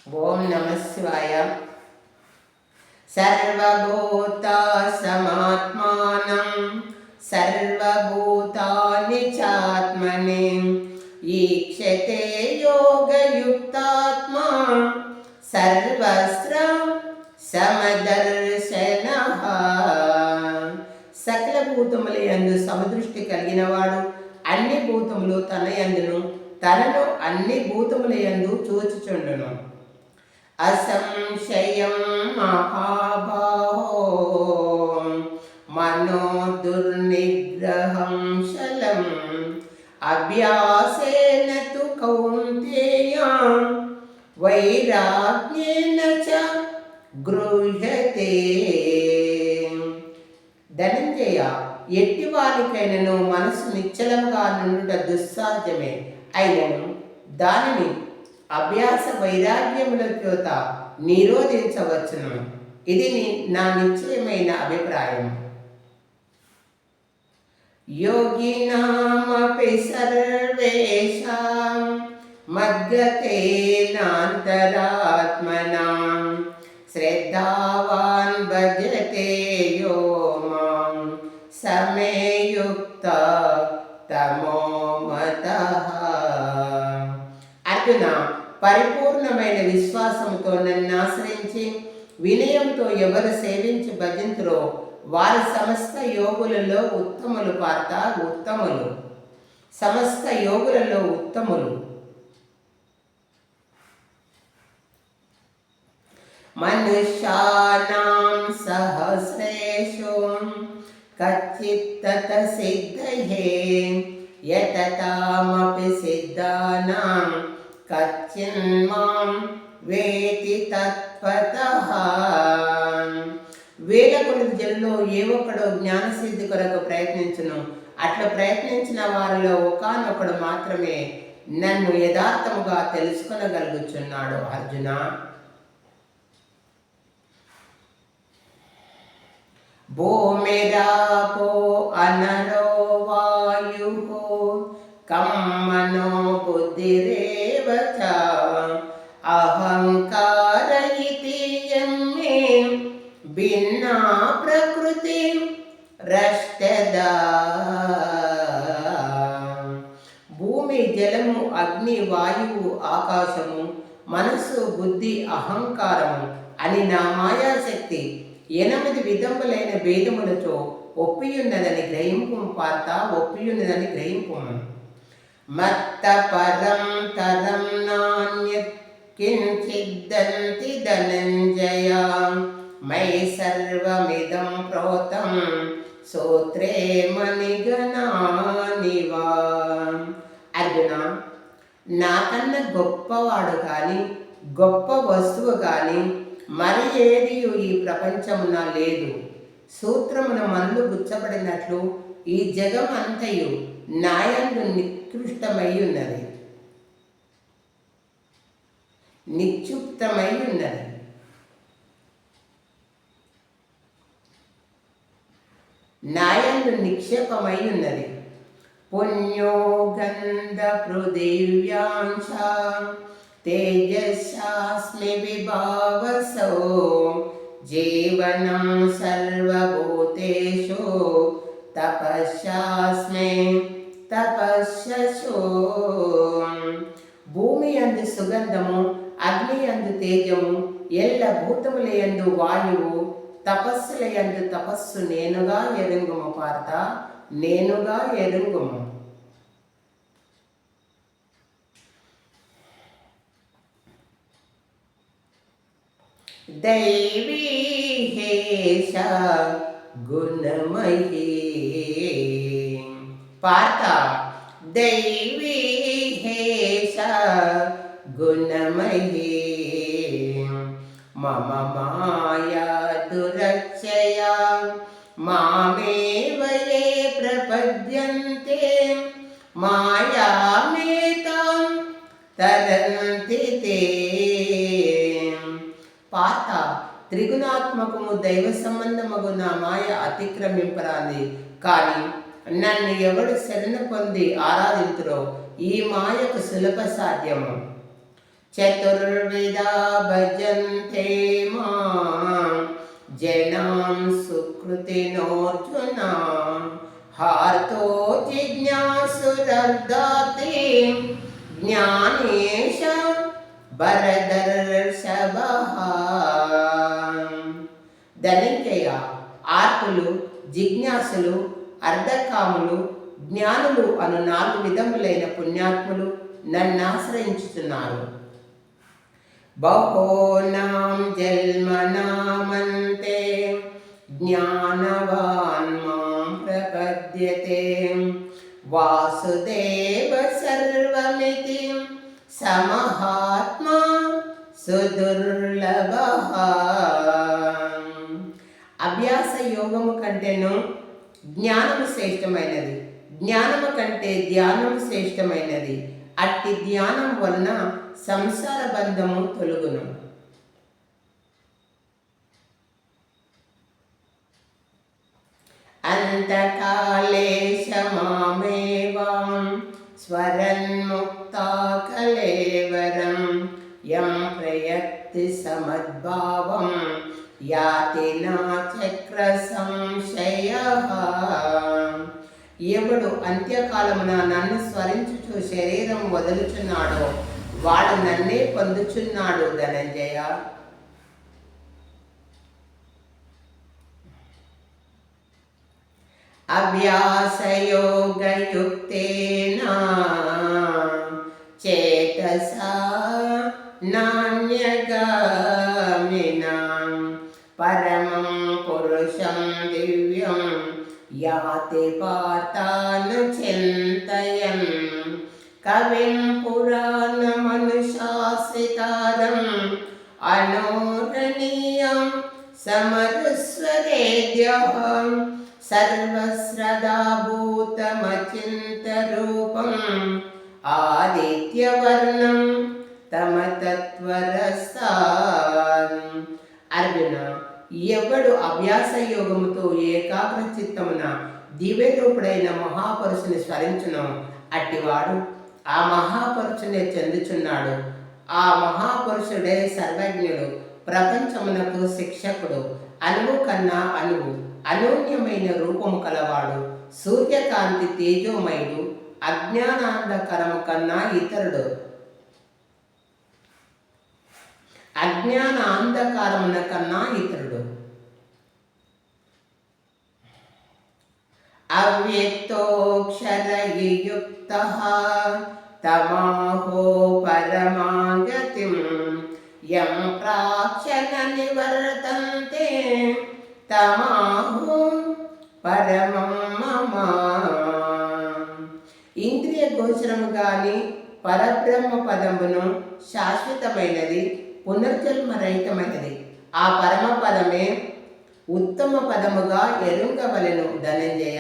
ఓం నమ శివాయ. సర్వభూత సమాత్మానం సర్వభూతాని చాత్మని ఈక్షతే యోగయుక్తాత్మా సర్వస్ర సమదర్శనః. సకల భూతముల యందు సమదృష్టి కలిగినవాడు అన్ని భూతములు తన యందును తనను అన్ని భూతముల యందు చూచుచుండును. అసంశయం మహాబాహో మనో దుర్నిగ్రహం శలం అభ్యాసేన తు కౌంతేయ వైరాగ్యేన చ గృహ్యతే. ధనంజయ, ఎట్టివానికైనను మనసు నిశ్చలంగా నుండుట దుస్సాధ్యమే. అయినను దానిని అభ్యాస వైరాగ్యముల చేత నిరోధించవచ్చును. ఇది నా నిశ్చయమైన అభిప్రాయం. యోగినామపి సర్వేషాం మద్గతేనాంతరాత్మనా శ్రద్ధావాన్ భజతే యో మాం సమే యుక్త తమో మతః. అర్జున, పరిపూర్ణమైన విశ్వాసంతో నన్ను ఆశ్రయించి వినయంతో ఎవరు సేవించి భజింతురో వారి సమస్త యోగులలో ఉత్తములు. పార్త, ఉత్తములు, సమస్త యోగులలో ఉత్తములు. మనుష్యానాం సహస్రేషు కచ్చిత్తత సిద్ధయే యతతామపి సిద్ధానాం కచ్చిన్మాం వేతి తత్వతః. వేల కొలది జనులు ఏ ఒక్కడో జ్ఞానసిద్ధి కొరకు ప్రయత్నించును. అట్లా ప్రయత్నించిన వారిలో ఒకానొకడు మాత్రమే నన్ను యథార్థముగా తెలుసుకొనగలుగుచున్నాడు. అర్జున, భూమిరాపో అనరో వాయుః కం మనో బుద్ధిరేవ చ అహంకార ఇతి యమ్మే భిన్నా ప్రకృతి రష్టదా. భూమి, జలము, అగ్ని, వాయువు, ఆకాశము, మనస్సు, బుద్ధి, అహంకారము అని నా మాయాశక్తి 8 విధములైన భేదములతో ఒప్పియున్నదని గ్రహింపు. పార్త, ఒప్పియున్నదని గ్రహింపు. మత్త పరం తరం నాన్యత్ కించిద్దంతి ధనంజయ మై సర్వమిదం ప్రోతం సూత్రే మణిగణానివా. అర్జున, నాకన్నా గొప్పవాడు కానీ గొప్ప వస్తువు కానీ మరి ఏది ఈ ప్రపంచమున లేదు. సూత్రమున మన్ను గుచ్చబడినట్లు ఈ జగం అంతయు నాయందు నికృష్టమై ఉన్నది, నిక్షుప్తమై ఉన్నది. నాయందు నిక్షేపమై ఉన్నది. పుణ్యో గంధ పృథివ్యాంశ తేజస్యాస్మి విభావసో జీవనం సర్వభూతేషు తపస్యాస్మి తపస్యశో. భూమి యందు సుగంధము, అగ్ని యందు తేజము, ఎల్ల భూతముల యందు వాయువు, తపస్సుల యందు తపస్సు నేనుగా ఎరుంగుము. పార్త, నేనుగా ఎరుంగుము. దైవీ హేష గుణమయీ. పార్త, దైవీ హేష గుణమయీ మమ మాయా దురక్షయా మామేవ యే ప్రపద్యంతే మాయామేతాం తరంతి తే. పాత, త్రిగుణాత్మకము దైవ సంబంధమగు నా మాయ అతిక్రమింపరాది. కానీ నన్ను ఎవడు శరణ పొంది ఆరాధింతురో ఈ మాయకు సులభ సాధ్యము. చతుర్విధా భజంతే మాం జనాం సుకృతినోర్జున హార్తో జిజ్ఞాసురర్ధాతి జ్ఞానేశ భరదర్షభః. ధనంజయ, ఆర్తులు, జిజ్ఞాసులు, అర్ధకాములు, జ్ఞానులు అను 4 విధములైన పుణ్యాత్ములు నన్నాశ్రయించుతున్నారు. బహూనాం జన్మనామంతే జ్ఞానవాన్ మాం ప్రపద్యతే వాసుదేవ సర్వమితి సమహాత్మా సుదుర్లభః. అభ్యాస యోగము కంటేను జ్ఞానము శ్రేష్టమైనది, జ్ఞానము కంటే ధ్యానము శ్రేష్టమైనది. అట్టి ధ్యానం వలన సంసార బంధము తొలగును. అంతకాలేశ మామేవాం స్వరన్ముక్తా కలేవరం యం ప్రయత్తి సమద్భావం యాతి నా చక్ర సంశయః. ఎవడు అంత్యకాలమున నన్ను స్మరించుచు శరీరం వదులుచున్నాడో వాడు నన్నే పొందుచున్నాడు ధనంజయ. అభ్యాసయోగయుక్తేన చేతసా నాన్యగామినా పరమం పురుషం దివ్యం యాతి పాతాను చింతయన్ కవిం పురాణమనుశాసితారం అనోరణీయం సమరుస్వరేద్యః సర్వశ్రదాభూతమచింతరూపం ఆదిత్యవర్ణం తమతత్వరస్తాన్. అర్జున, ఎవడు అభ్యాస యోగముతో ఏకాగ్ర చిత్తమున దివ్యరూపుడైన మహాపురుషుని స్మరించును అట్టివాడు ఆ మహాపురుషునే చెందుచున్నాడు. ఆ మహాపురుషుడే సర్వజ్ఞుడు, ప్రపంచమునకు శిక్షకుడు, అణువు కన్నా అణువు, అనూన్యమైన రూపము కలవాడు, సూర్యకాంతి తేజోమయుడు, అజ్ఞానాంధకరము కన్నా ఇతరుడు, అజ్ఞాన అంధకారమున కన్నా ఇతరుడు. అవ్యక్తోక్షరయుక్తః తమాహో పరమాగతిం యం ప్రాక్షణ నివర్తంతే తమాహో పరమం మమ. ఇంద్రియ గోచరము గాని పరబ్రహ్మ పదమును శాశ్వతమైనది, పునర్జన్మ రహితమైనది. ఆ పరమ పదమే ఉత్తమ పదముగా ఎరుంగవలెను ధనంజయ.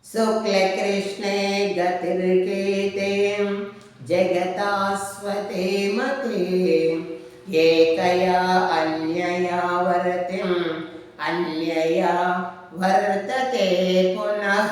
శుక్లకృష్ణే గతిర్కేతే జగతాస్వతే మతే ఏకయా అన్యయా వర్తిం అన్యయా వర్తతే పునః.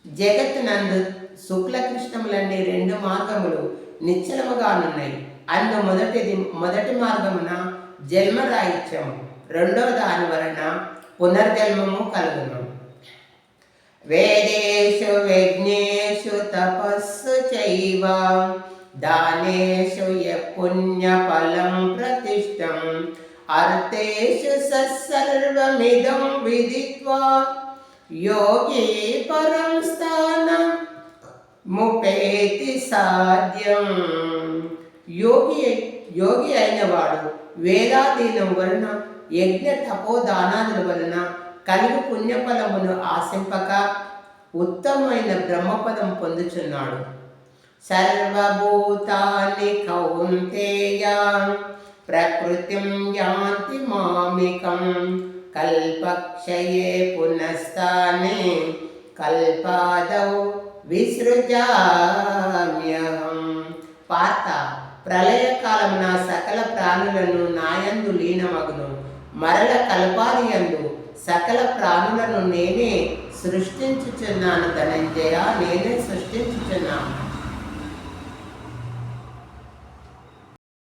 జగత్తునందు శుక్లకృష్ణములన్నీ 2 మార్గములు నిశ్చలముగానున్నాయి. అందు మొదటి మార్గమున జన్మరాహిత్యము, రెండవ దాని వలన పునర్జన్మము కలుగును. వేదేషు యజ్ఞేషు తపస్సు చైవ దానేషు పుణ్యఫలం ప్రతిష్టం అర్థేషు సర్వమిదం విదిత్వా యోగి పరం స్థానం ముపేతి సాధ్యం. యోగి అయినవాడు వేదాధీనం వలన యజ్ఞ తపోదానాదుల వలన కలిగి పుణ్యఫలమును ఆశింపక ఉత్తమమైన బ్రహ్మపదం పొందుచున్నాడు. సర్వభూతాని కౌంతేయ ప్రకృతిం యాంతి మామికం కల్పక్షయే పునస్తానే కల్పాదౌ విసృజామ్యహం. పార్త, ప్రళయకాలమున సకల ప్రాణులను నాయందు లీనమగును. మరల కల్పాదియందు సకల ప్రాణులను నేనే సృష్టించుచున్నాను ధనంజయ, నేనే సృష్టించుచున్నాను.